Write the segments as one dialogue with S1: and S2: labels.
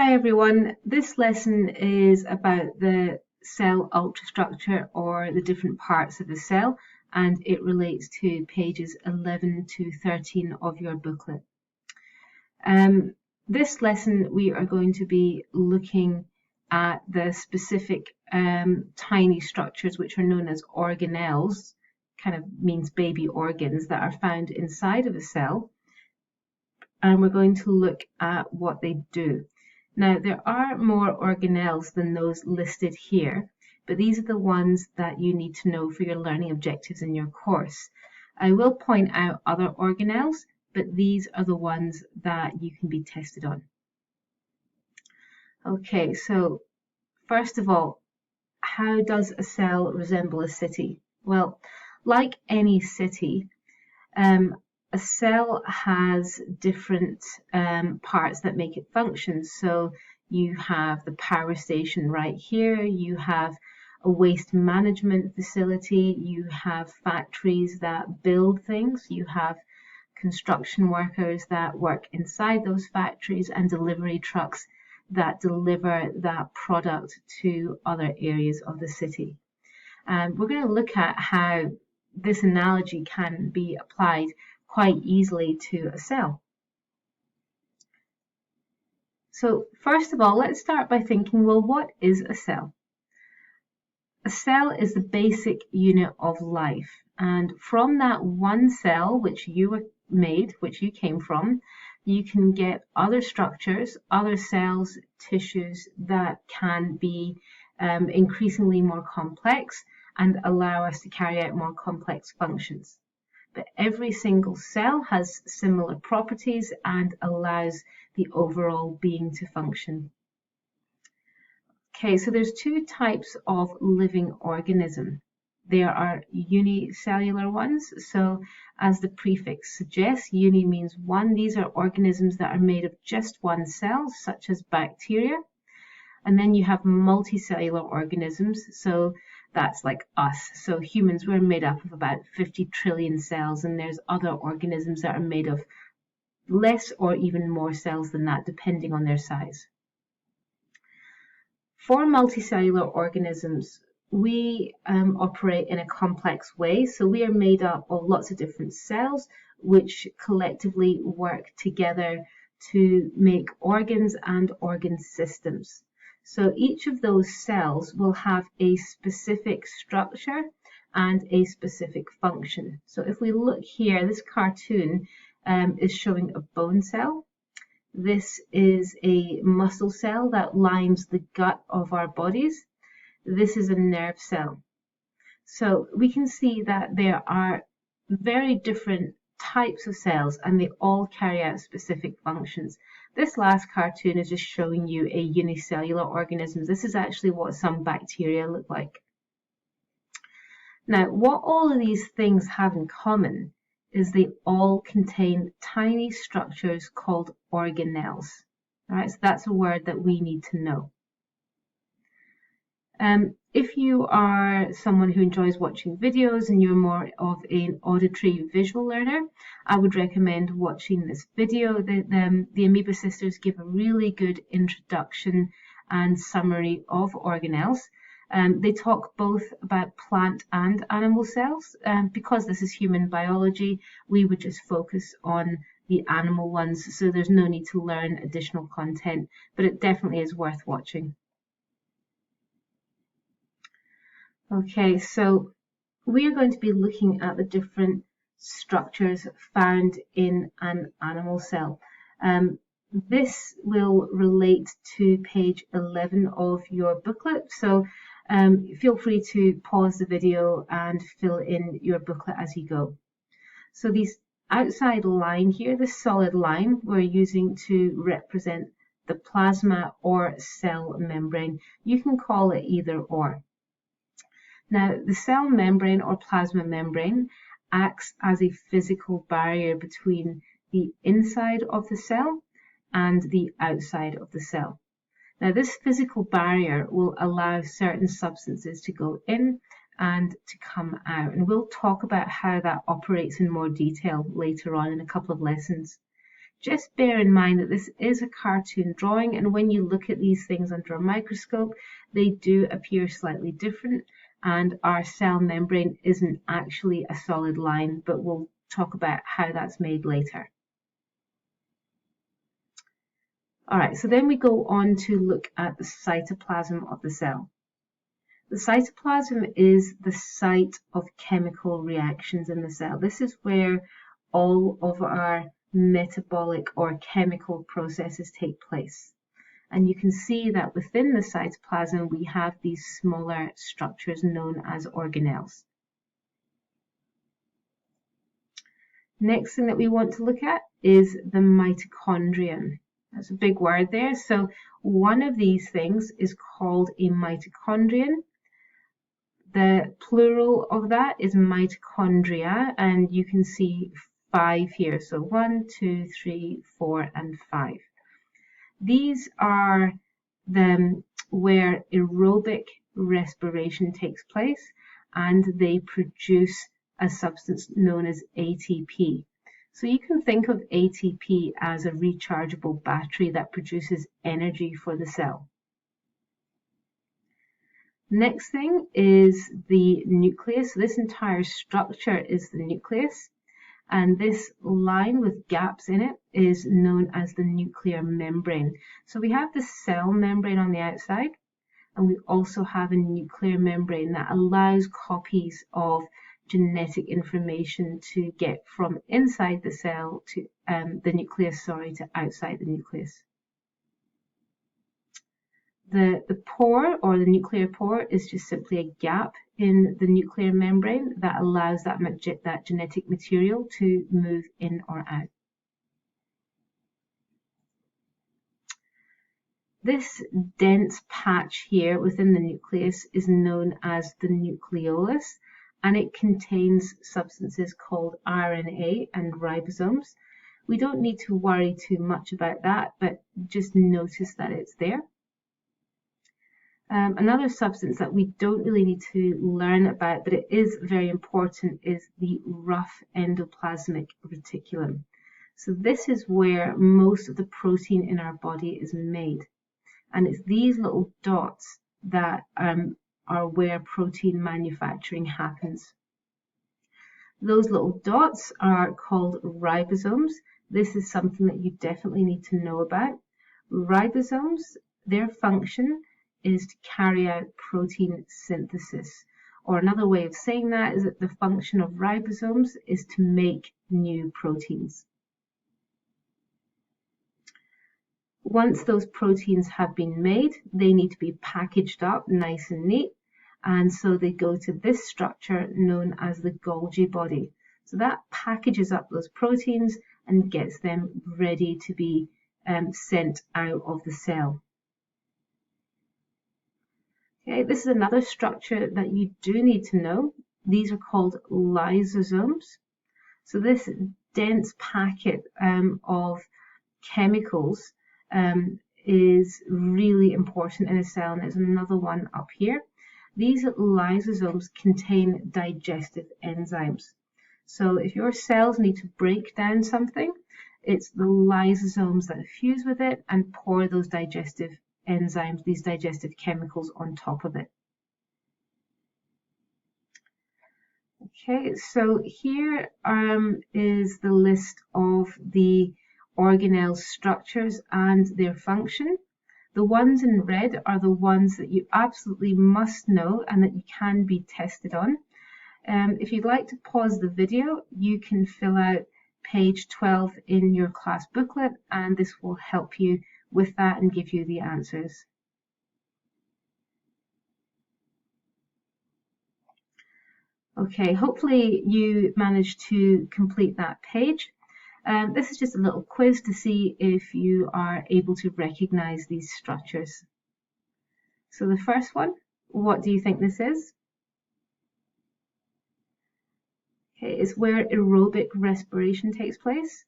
S1: Hi everyone, this lesson is about the cell ultrastructure or the different parts of the cell, and it relates to pages 11 to 13 of your booklet. This lesson we are going to be looking at the specific tiny structures which are known as organelles, kind of means baby organs, that are found inside of a cell, and we're going to look at what they do. Now, there are more organelles than those listed here, but these are the ones that you need to know for your learning objectives in your course. I will point out other organelles, but these are the ones that you can be tested on. Okay, so first of all, how does a cell resemble a city? Well, like any city, a cell has different parts that make it function. So you have the power station right here, you have a waste management facility, you have factories that build things, you have construction workers that work inside those factories, and delivery trucks that deliver that product to other areas of the city. And we're going to look at how this analogy can be applied quite easily to a cell. So first of all, let's start by thinking, well, what is a cell? A cell is the basic unit of life, and from that one cell which you were made, which you came from, you can get other structures, other cells, tissues that can be increasingly more complex and allow us to carry out more complex functions. But every single cell has similar properties and allows the overall being to function. Okay, so there's two types of living organism. There are unicellular ones. So as the prefix suggests, uni means one. These are organisms that are made of just one cell, such as bacteria. And then you have multicellular organisms. So that's like us. So humans, we're made up of about 50 trillion cells, and there's other organisms that are made of less or even more cells than that, depending on their size. For multicellular organisms, we operate in a complex way. So we are made up of lots of different cells which collectively work together to make organs and organ systems. So each of those cells will have a specific structure and a specific function. So if we look here, this cartoon is showing a bone cell. This is a muscle cell that lines the gut of our bodies. This is a nerve cell. So we can see that there are very different types of cells, and they all carry out specific functions. This last cartoon is just showing you a unicellular organism. This is actually what some bacteria look like. Now, what all of these things have in common is they all contain tiny structures called organelles. All right, so that's a word that we need to know. If you are someone who enjoys watching videos and you're more of an auditory visual learner, I would recommend watching this video. The Amoeba Sisters give a really good introduction and summary of organelles. They talk both about plant and animal cells. Because this is human biology, we would just focus on the animal ones, so there's no need to learn additional content, but it definitely is worth watching. Okay, so we are going to be looking at the different structures found in an animal cell. This will relate to page 11 of your booklet, so feel free to pause the video and fill in your booklet as you go. So this outside line here, this solid line, we're using to represent the plasma or cell membrane. You can call it either or. Now, the cell membrane or plasma membrane acts as a physical barrier between the inside of the cell and the outside of the cell. Now, this physical barrier will allow certain substances to go in and to come out, and we'll talk about how that operates in more detail later on in a couple of lessons. Just bear in mind that this is a cartoon drawing, and when you look at these things under a microscope, they do appear slightly different, and our cell membrane isn't actually a solid line, but we'll talk about how that's made later. Alright, so then we go on to look at the cytoplasm of the cell. The cytoplasm is the site of chemical reactions in the cell. This is where all of our metabolic or chemical processes take place. And you can see that within the cytoplasm we have these smaller structures known as organelles. Next thing that we want to look at is the mitochondrion. That's a big word there. So one of these things is called a mitochondrion. The plural of that is mitochondria, and you can see 5 here. So 1, 2, 3, 4, and 5. These are where aerobic respiration takes place, and they produce a substance known as ATP. So you can think of ATP as a rechargeable battery that produces energy for the cell. Next thing is the nucleus. This entire structure is the nucleus, and this line with gaps in it is known as the nuclear membrane. So we have the cell membrane on the outside, and we also have a nuclear membrane that allows copies of genetic information to get from inside the cell to the nucleus, to outside the nucleus. The pore, or the nuclear pore, is just simply a gap in the nuclear membrane that allows that genetic material to move in or out. This dense patch here within the nucleus is known as the nucleolus, and it contains substances called RNA and ribosomes. We don't need to worry too much about that, but just notice that it's there. Another substance that we don't really need to learn about, but it is very important, is the rough endoplasmic reticulum. So this is where most of the protein in our body is made. And it's these little dots that are where protein manufacturing happens. Those little dots are called ribosomes. This is something that you definitely need to know about. Ribosomes, their function is to carry out protein synthesis. Or another way of saying that is that the function of ribosomes is to make new proteins. Once those proteins have been made, they need to be packaged up nice and neat, and so they go to this structure known as the Golgi body. So that packages up those proteins and gets them ready to be sent out of the cell. Okay, this is another structure that you do need to know. These are called lysosomes. So this dense packet of chemicals is really important in a cell, and there's another one up here. These lysosomes contain digestive enzymes. So if your cells need to break down something, it's the lysosomes that fuse with it and pour those digestive enzymes, these digestive chemicals, on top of it. Okay, so here is the list of the organelle structures and their function. The ones in red are the ones that you absolutely must know and that you can be tested on. If you'd like to pause the video, you can fill out page 12 in your class booklet, and this will help you with that and give you the answers. Okay, hopefully you managed to complete that page. This is just a little quiz to see if you are able to recognize these structures. So the first one, what do you think this is? Okay, it's where aerobic respiration takes place,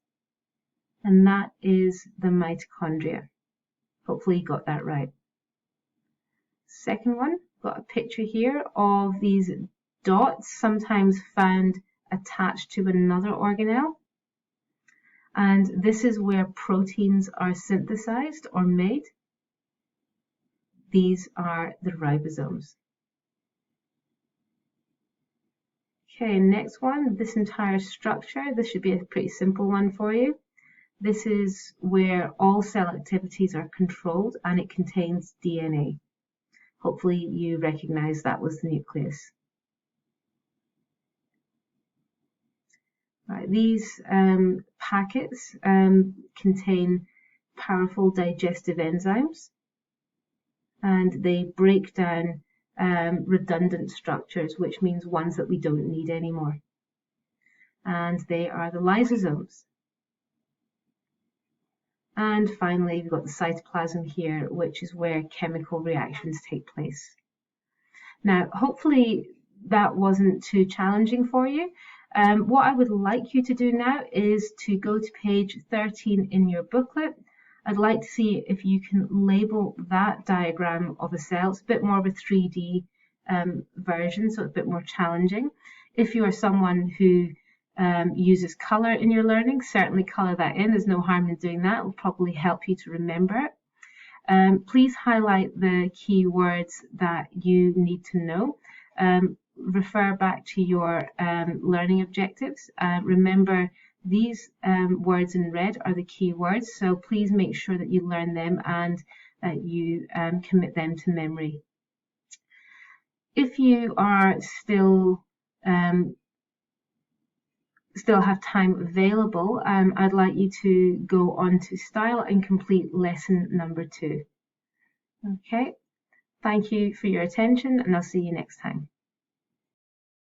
S1: and that is the mitochondria. Hopefully you got that right. Second one, got a picture here of these dots, sometimes found attached to another organelle. And this is where proteins are synthesized or made. These are the ribosomes. Okay, next one, this entire structure. This should be a pretty simple one for you. This is where all cell activities are controlled, and it contains DNA. Hopefully you recognize that was the nucleus. Right, these packets contain powerful digestive enzymes, and they break down redundant structures, which means ones that we don't need anymore. And they are the lysosomes. And finally, we've got the cytoplasm here, which is where chemical reactions take place. Now, hopefully that wasn't too challenging for you. What I would like you to do now is to go to page 13 in your booklet. I'd like to see if you can label that diagram of a cell. It's a bit more of a 3D version, so it's a bit more challenging. If you are someone who uses color in your learning, certainly color that in. There's no harm in doing that. It will probably help you to remember it. Please highlight the key words that you need to know. Refer back to your learning objectives. Remember, these words in red are the key words, so please make sure that you learn them and that you commit them to memory. If you are still have time available, I'd like you to go on to Style and complete lesson number 2. Okay, thank you for your attention, and I'll see you next time.